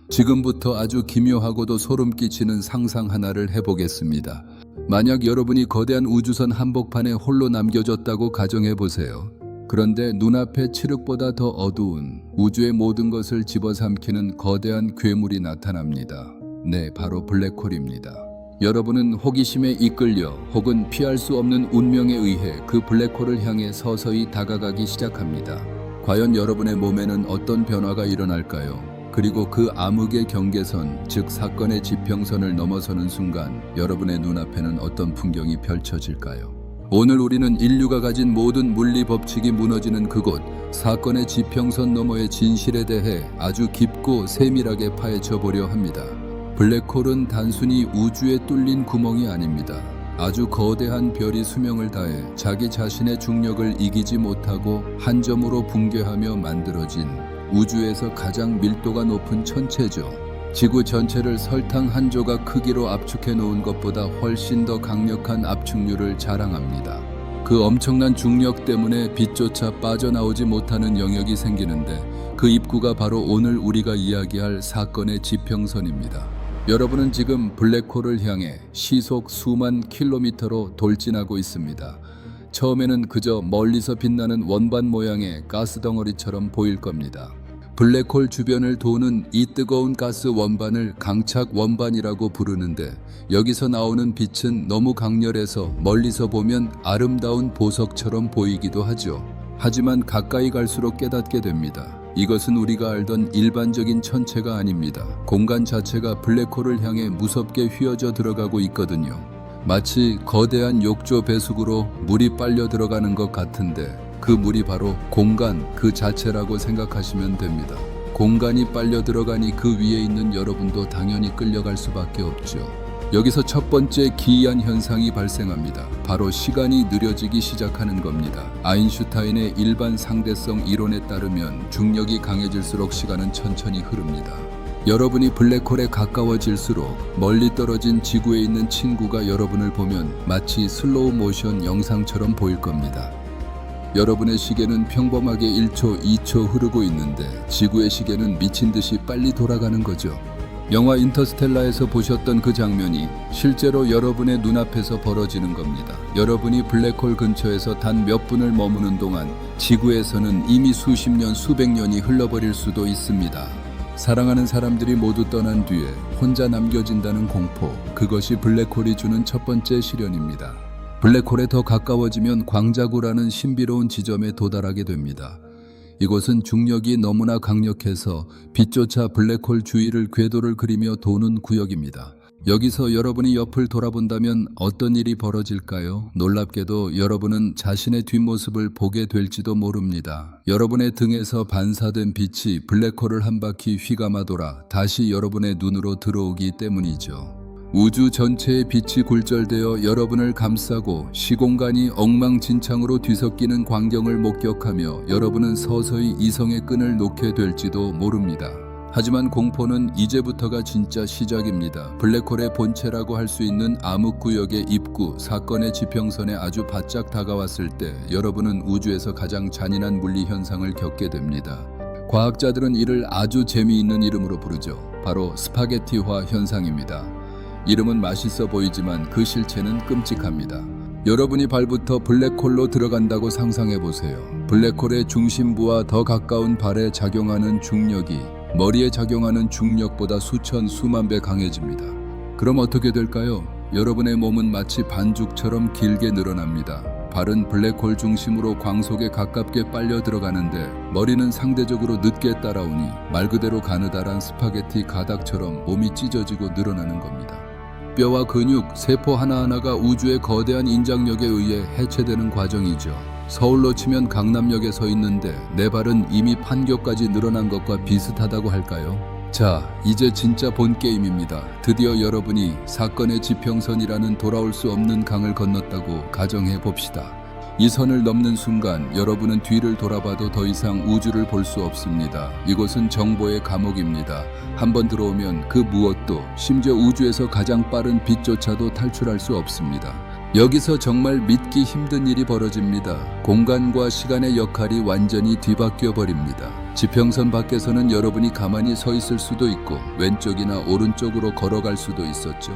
지금부터 아주 기묘하고도 소름 끼치는 상상 하나를 해보겠습니다. 만약 여러분이 거대한 우주선 한복판에 홀로 남겨졌다고 가정해보세요. 그런데 눈앞에 칠흑보다 더 어두운 우주의 모든 것을 집어삼키는 거대한 괴물이 나타납니다. 네, 바로 블랙홀입니다. 여러분은 호기심에 이끌려 혹은 피할 수 없는 운명에 의해 그 블랙홀을 향해 서서히 다가가기 시작합니다. 과연 여러분의 몸에는 어떤 변화가 일어날까요? 그리고 그 암흑의 경계선, 즉 사건의 지평선을 넘어서는 순간 여러분의 눈앞에는 어떤 풍경이 펼쳐질까요? 오늘 우리는 인류가 가진 모든 물리 법칙이 무너지는 그곳, 사건의 지평선 너머의 진실에 대해 아주 깊고 세밀하게 파헤쳐 보려 합니다. 블랙홀은 단순히 우주에 뚫린 구멍이 아닙니다. 아주 거대한 별이 수명을 다해 자기 자신의 중력을 이기지 못하고 한 점으로 붕괴하며 만들어진 우주에서 가장 밀도가 높은 천체죠. 지구 전체를 설탕 한 조각 크기로 압축해 놓은 것보다 훨씬 더 강력한 압축률을 자랑합니다. 그 엄청난 중력 때문에 빛조차 빠져나오지 못하는 영역이 생기는데 그 입구가 바로 오늘 우리가 이야기할 사건의 지평선입니다. 여러분은 지금 블랙홀을 향해 시속 수만 킬로미터로 돌진하고 있습니다. 처음에는 그저 멀리서 빛나는 원반 모양의 가스 덩어리처럼 보일 겁니다. 블랙홀 주변을 도는 이 뜨거운 가스 원반을 강착 원반이라고 부르는데 여기서 나오는 빛은 너무 강렬해서 멀리서 보면 아름다운 보석처럼 보이기도 하죠. 하지만 가까이 갈수록 깨닫게 됩니다. 이것은 우리가 알던 일반적인 천체가 아닙니다. 공간 자체가 블랙홀을 향해 무섭게 휘어져 들어가고 있거든요. 마치 거대한 욕조 배수구로 물이 빨려 들어가는 것 같은데 그 물이 바로 공간 그 자체라고 생각하시면 됩니다. 공간이 빨려 들어가니 그 위에 있는 여러분도 당연히 끌려갈 수밖에 없죠. 여기서 첫 번째 기이한 현상이 발생합니다. 바로 시간이 느려지기 시작하는 겁니다. 아인슈타인의 일반 상대성 이론에 따르면 중력이 강해질수록 시간은 천천히 흐릅니다. 여러분이 블랙홀에 가까워질수록 멀리 떨어진 지구에 있는 친구가 여러분을 보면 마치 슬로우 모션 영상처럼 보일 겁니다. 여러분의 시계는 평범하게 1초, 2초 흐르고 있는데 지구의 시계는 미친 듯이 빨리 돌아가는 거죠. 영화 인터스텔라에서 보셨던 그 장면이 실제로 여러분의 눈앞에서 벌어지는 겁니다. 여러분이 블랙홀 근처에서 단 몇 분을 머무는 동안 지구에서는 이미 수십 년, 수백 년이 흘러버릴 수도 있습니다. 사랑하는 사람들이 모두 떠난 뒤에 혼자 남겨진다는 공포, 그것이 블랙홀이 주는 첫 번째 시련입니다. 블랙홀에 더 가까워지면 광자구라는 신비로운 지점에 도달하게 됩니다. 이곳은 중력이 너무나 강력해서 빛조차 블랙홀 주위를 궤도를 그리며 도는 구역입니다. 여기서 여러분이 옆을 돌아본다면 어떤 일이 벌어질까요? 놀랍게도 여러분은 자신의 뒷모습을 보게 될지도 모릅니다. 여러분의 등에서 반사된 빛이 블랙홀을 한 바퀴 휘감아 돌아 다시 여러분의 눈으로 들어오기 때문이죠. 우주 전체의 빛이 굴절되어 여러분을 감싸고 시공간이 엉망진창으로 뒤섞이는 광경을 목격하며 여러분은 서서히 이성의 끈을 놓게 될지도 모릅니다. 하지만 공포는 이제부터가 진짜 시작입니다. 블랙홀의 본체라고 할 수 있는 암흑구역의 입구, 사건의 지평선에 아주 바짝 다가왔을 때 여러분은 우주에서 가장 잔인한 물리 현상을 겪게 됩니다. 과학자들은 이를 아주 재미있는 이름으로 부르죠. 바로 스파게티화 현상입니다. 이름은 맛있어 보이지만 그 실체는 끔찍합니다. 여러분이 발부터 블랙홀로 들어간다고 상상해보세요. 블랙홀의 중심부와 더 가까운 발에 작용하는 중력이 머리에 작용하는 중력보다 수천, 수만 배 강해집니다. 그럼 어떻게 될까요? 여러분의 몸은 마치 반죽처럼 길게 늘어납니다. 발은 블랙홀 중심으로 광속에 가깝게 빨려 들어가는데 머리는 상대적으로 늦게 따라오니 말 그대로 가느다란 스파게티 가닥처럼 몸이 찢어지고 늘어나는 겁니다. 뼈와 근육, 세포 하나하나가 우주의 거대한 인장력에 의해 해체되는 과정이죠. 서울로 치면 강남역에 서 있는데 내 발은 이미 판교까지 늘어난 것과 비슷하다고 할까요? 자, 이제 진짜 본 게임입니다. 드디어 여러분이 사건의 지평선이라는 돌아올 수 없는 강을 건넜다고 가정해 봅시다. 이 선을 넘는 순간 여러분은 뒤를 돌아봐도 더 이상 우주를 볼 수 없습니다. 이곳은 정보의 감옥입니다. 한번 들어오면 그 무엇도, 심지어 우주에서 가장 빠른 빛조차도 탈출할 수 없습니다. 여기서 정말 믿기 힘든 일이 벌어집니다. 공간과 시간의 역할이 완전히 뒤바뀌어 버립니다. 지평선 밖에서는 여러분이 가만히 서 있을 수도 있고 왼쪽이나 오른쪽으로 걸어갈 수도 있었죠.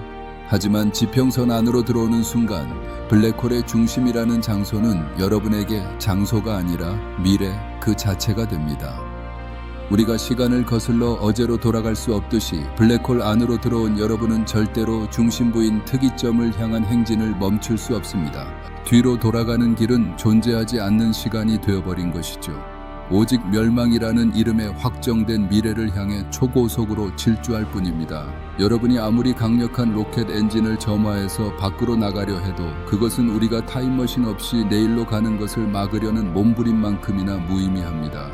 하지만 지평선 안으로 들어오는 순간 블랙홀의 중심이라는 장소는 여러분에게 장소가 아니라 미래 그 자체가 됩니다. 우리가 시간을 거슬러 어제로 돌아갈 수 없듯이 블랙홀 안으로 들어온 여러분은 절대로 중심부인 특이점을 향한 행진을 멈출 수 없습니다. 뒤로 돌아가는 길은 존재하지 않는 시간이 되어버린 것이죠. 오직 멸망이라는 이름에 확정된 미래를 향해 초고속으로 질주할 뿐입니다. 여러분이 아무리 강력한 로켓 엔진을 점화해서 밖으로 나가려 해도 그것은 우리가 타임머신 없이 내일로 가는 것을 막으려는 몸부림만큼이나 무의미합니다.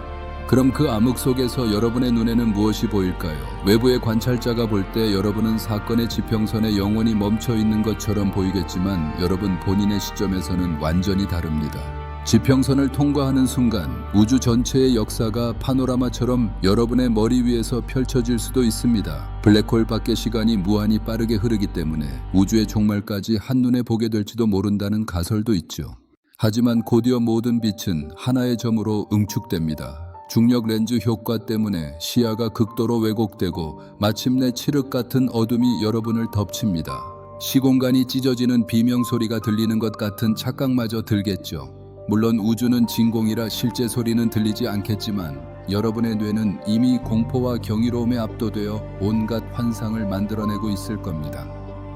그럼 그 암흑 속에서 여러분의 눈에는 무엇이 보일까요? 외부의 관찰자가 볼 때 여러분은 사건의 지평선에 영원히 멈춰 있는 것처럼 보이겠지만 여러분 본인의 시점에서는 완전히 다릅니다. 지평선을 통과하는 순간 우주 전체의 역사가 파노라마처럼 여러분의 머리 위에서 펼쳐질 수도 있습니다. 블랙홀 밖의 시간이 무한히 빠르게 흐르기 때문에 우주의 종말까지 한눈에 보게 될지도 모른다는 가설도 있죠. 하지만 곧이어 모든 빛은 하나의 점으로 응축됩니다. 중력 렌즈 효과 때문에 시야가 극도로 왜곡되고 마침내 칠흑 같은 어둠이 여러분을 덮칩니다. 시공간이 찢어지는 비명 소리가 들리는 것 같은 착각마저 들겠죠. 물론 우주는 진공이라 실제 소리는 들리지 않겠지만 여러분의 뇌는 이미 공포와 경이로움에 압도되어 온갖 환상을 만들어내고 있을 겁니다.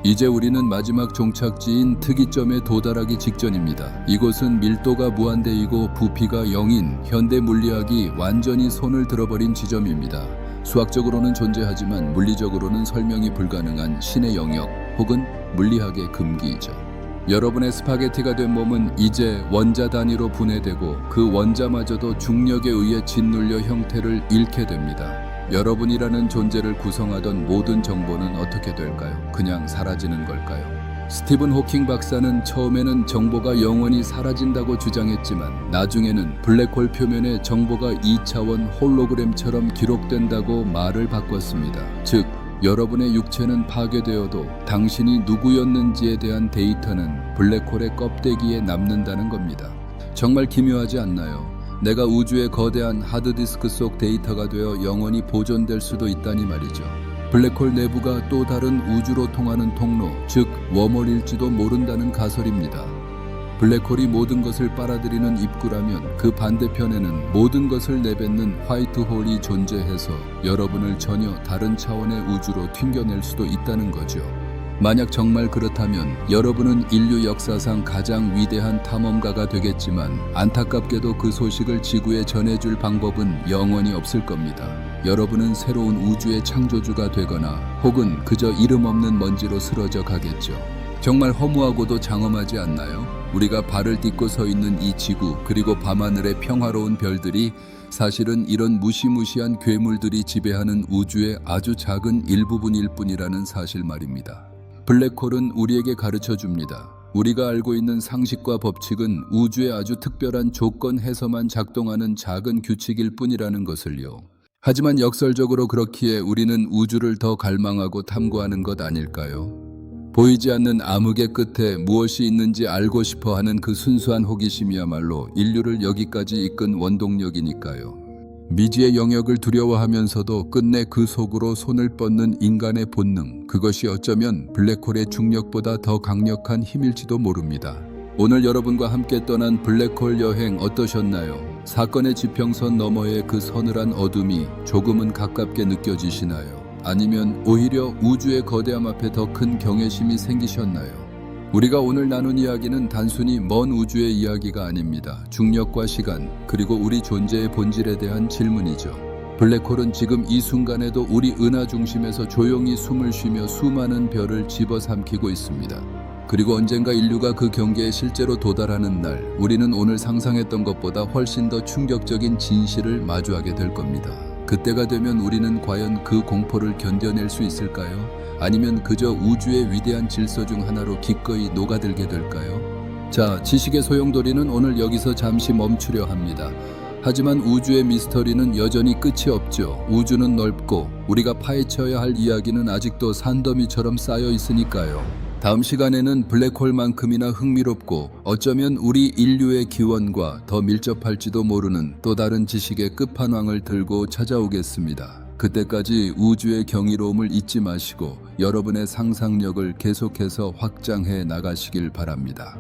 이제 우리는 마지막 종착지인 특이점에 도달하기 직전입니다. 이곳은 밀도가 무한대이고 부피가 0인 현대 물리학이 완전히 손을 들어버린 지점입니다. 수학적으로는 존재하지만 물리적으로는 설명이 불가능한 신의 영역 혹은 물리학의 금기이죠. 여러분의 스파게티가 된 몸은 이제 원자 단위로 분해되고 그 원자마저도 중력에 의해 짓눌려 형태를 잃게 됩니다. 여러분이라는 존재를 구성하던 모든 정보는 어떻게 될까요? 그냥 사라지는 걸까요? 스티븐 호킹 박사는 처음에는 정보가 영원히 사라진다고 주장했지만 나중에는 블랙홀 표면에 정보가 2차원 홀로그램처럼 기록된다고 말을 바꿨습니다. 즉, 여러분의 육체는 파괴되어도 당신이 누구였는지에 대한 데이터는 블랙홀의 껍데기에 남는다는 겁니다. 정말 기묘하지 않나요? 내가 우주의 거대한 하드디스크 속 데이터가 되어 영원히 보존될 수도 있다니 말이죠. 블랙홀 내부가 또 다른 우주로 통하는 통로, 즉 웜홀일지도 모른다는 가설입니다. 블랙홀이 모든 것을 빨아들이는 입구라면 그 반대편에는 모든 것을 내뱉는 화이트홀이 존재해서 여러분을 전혀 다른 차원의 우주로 튕겨낼 수도 있다는 거죠. 만약 정말 그렇다면 여러분은 인류 역사상 가장 위대한 탐험가가 되겠지만 안타깝게도 그 소식을 지구에 전해줄 방법은 영원히 없을 겁니다. 여러분은 새로운 우주의 창조주가 되거나 혹은 그저 이름 없는 먼지로 쓰러져 가겠죠. 정말 허무하고도 장엄하지 않나요? 우리가 발을 딛고 서 있는 이 지구 그리고 밤하늘의 평화로운 별들이 사실은 이런 무시무시한 괴물들이 지배하는 우주의 아주 작은 일부분일 뿐이라는 사실 말입니다. 블랙홀은 우리에게 가르쳐줍니다. 우리가 알고 있는 상식과 법칙은 우주의 아주 특별한 조건에서만 작동하는 작은 규칙일 뿐이라는 것을요. 하지만 역설적으로 그렇기에 우리는 우주를 더 갈망하고 탐구하는 것 아닐까요? 보이지 않는 암흑의 끝에 무엇이 있는지 알고 싶어 하는 그 순수한 호기심이야말로 인류를 여기까지 이끈 원동력이니까요. 미지의 영역을 두려워하면서도 끝내 그 속으로 손을 뻗는 인간의 본능, 그것이 어쩌면 블랙홀의 중력보다 더 강력한 힘일지도 모릅니다. 오늘 여러분과 함께 떠난 블랙홀 여행 어떠셨나요? 사건의 지평선 너머의 그 서늘한 어둠이 조금은 가깝게 느껴지시나요? 아니면 오히려 우주의 거대함 앞에 더 큰 경외심이 생기셨나요? 우리가 오늘 나눈 이야기는 단순히 먼 우주의 이야기가 아닙니다. 중력과 시간, 그리고 우리 존재의 본질에 대한 질문이죠. 블랙홀은 지금 이 순간에도 우리 은하 중심에서 조용히 숨을 쉬며 수많은 별을 집어삼키고 있습니다. 그리고 언젠가 인류가 그 경계에 실제로 도달하는 날, 우리는 오늘 상상했던 것보다 훨씬 더 충격적인 진실을 마주하게 될 겁니다. 그때가 되면 우리는 과연 그 공포를 견뎌낼 수 있을까요? 아니면 그저 우주의 위대한 질서 중 하나로 기꺼이 녹아들게 될까요? 자, 지식의 소용돌이는 오늘 여기서 잠시 멈추려 합니다. 하지만 우주의 미스터리는 여전히 끝이 없죠. 우주는 넓고 우리가 파헤쳐야 할 이야기는 아직도 산더미처럼 쌓여 있으니까요. 다음 시간에는 블랙홀만큼이나 흥미롭고 어쩌면 우리 인류의 기원과 더 밀접할지도 모르는 또 다른 지식의 끝판왕을 들고 찾아오겠습니다. 그때까지 우주의 경이로움을 잊지 마시고 여러분의 상상력을 계속해서 확장해 나가시길 바랍니다.